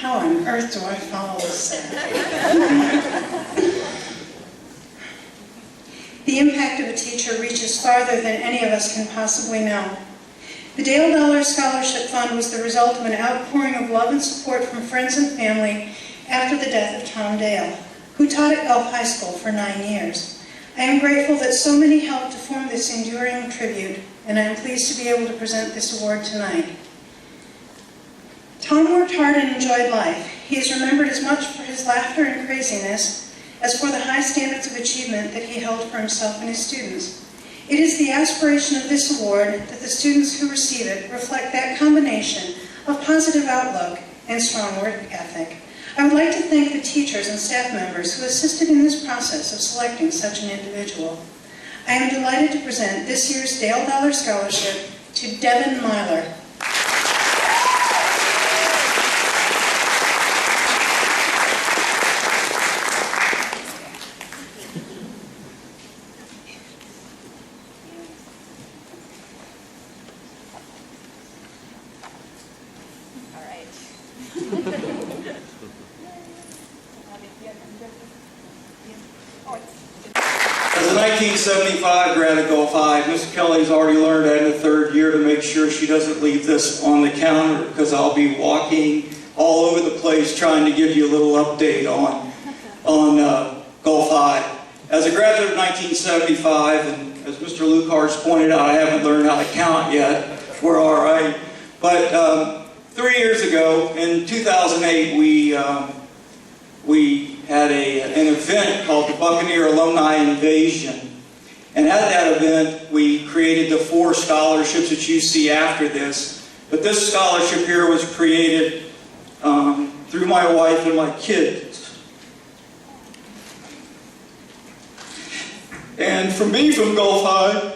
How on earth do I follow this? The impact of a teacher reaches farther than any of us can possibly know. The Dale Dollar Scholarship Fund was the result of an outpouring of love and support from friends and family after the death of Tom Dale, who taught at Gulf High School for 9 years. I am grateful that so many helped to form this enduring tribute, and I am pleased to be able to present this award tonight. Tom worked hard and enjoyed life. He is remembered as much for his laughter and craziness as for the high standards of achievement that he held for himself and his students. It is the aspiration of this award that the students who receive it reflect that combination of positive outlook and strong work ethic. I would like to thank the teachers and staff members who assisted in this process of selecting such an individual. I am delighted to present this year's Dale Dollar Scholarship to Devin Myler. As a 1975 grad at Gulf High, Ms. Kelly's already learned in the third year to make sure she doesn't leave this on the counter, because I'll be walking all over the place trying to give you a little update on Gulf High. As a graduate of 1975, and as Mr. Lucar's pointed out, I haven't learned how to count yet. We're all right. But 3 years ago, in 2008, we had an event called the Buccaneer Alumni Invasion. And at that event, we created the 4 scholarships that you see after this. But this scholarship here was created through my wife and my kids. And for me, from Gulf High,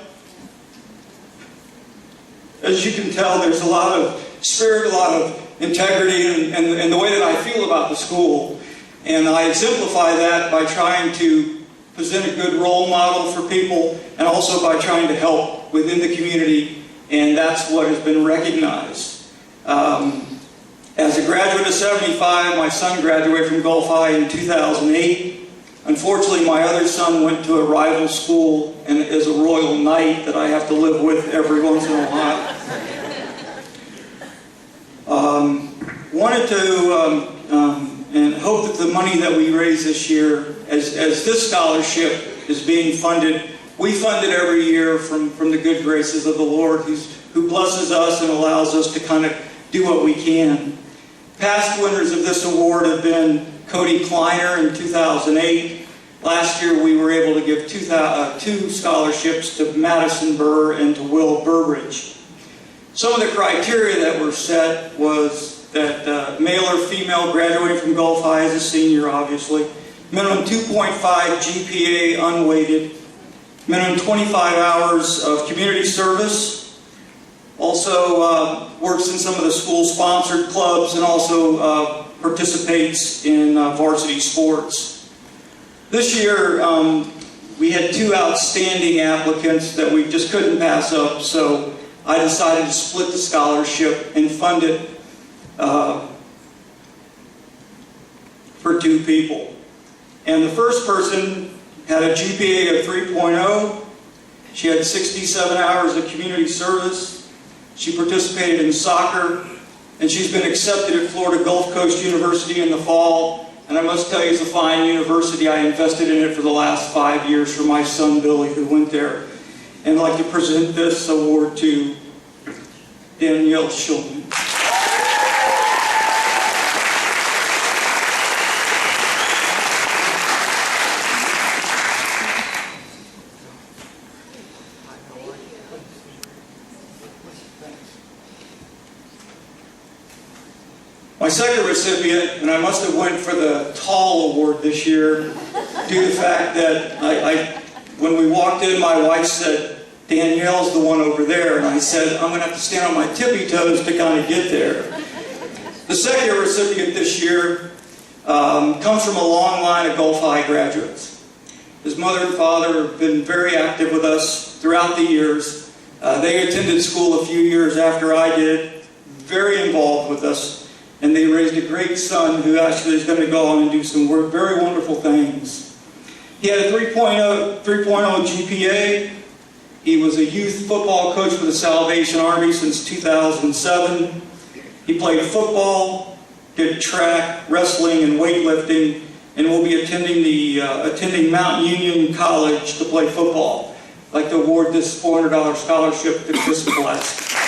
as you can tell, there's a lot of spirit, a lot of integrity, and the way that I feel about the school. And I exemplify that by trying to present a good role model for people, and also by trying to help within the community, and that's what has been recognized. As a graduate of 75, my son graduated from Gulf High in 2008. Unfortunately, my other son went to a rival school and is a Royal Knight that I have to live with every once in a while. Wanted to and hope that the money that we raise this year, as this scholarship is being funded, we fund it every year from the good graces of the Lord, who blesses us and allows us to kind of do what we can. Past winners of this award have been Cody Kleiner in 2008. Last year we were able to give two scholarships to Madison Burr and to Will Burbridge. Some of the criteria that were set was that male or female graduating from Gulf High as a senior, obviously. Minimum 2.5 GPA unweighted. Minimum 25 hours of community service. Also works in some of the school-sponsored clubs, and also participates in varsity sports. This year, we had 2 outstanding applicants that we just couldn't pass up, so I decided to split the scholarship and fund it for 2 people. And the first person had a GPA of 3.0. She had 67 hours of community service. She participated in soccer, and she's been accepted at Florida Gulf Coast University in the fall. And I must tell you, it's a fine university. I invested in it for the last 5 years for my son Billy, who went there. And I'd like to present this award to Danielle Schulman. My second recipient, and I must have went for the tall award this year, due to the fact that when we walked in, my wife said, Danielle's the one over there, and I said, I'm going to have to stand on my tippy toes to kind of get there. The second recipient this year comes from a long line of Gulf High graduates. His mother and father have been very active with us throughout the years. They attended school a few years after I did, very involved with us. and they raised a great son who actually is going to go on and do some very wonderful things. He had a 3.0 GPA. He was a youth football coach for the Salvation Army since 2007. He played football, did track, wrestling, and weightlifting, and will be attending Mount Union College to play football. I'd like to award this $400 scholarship to this class.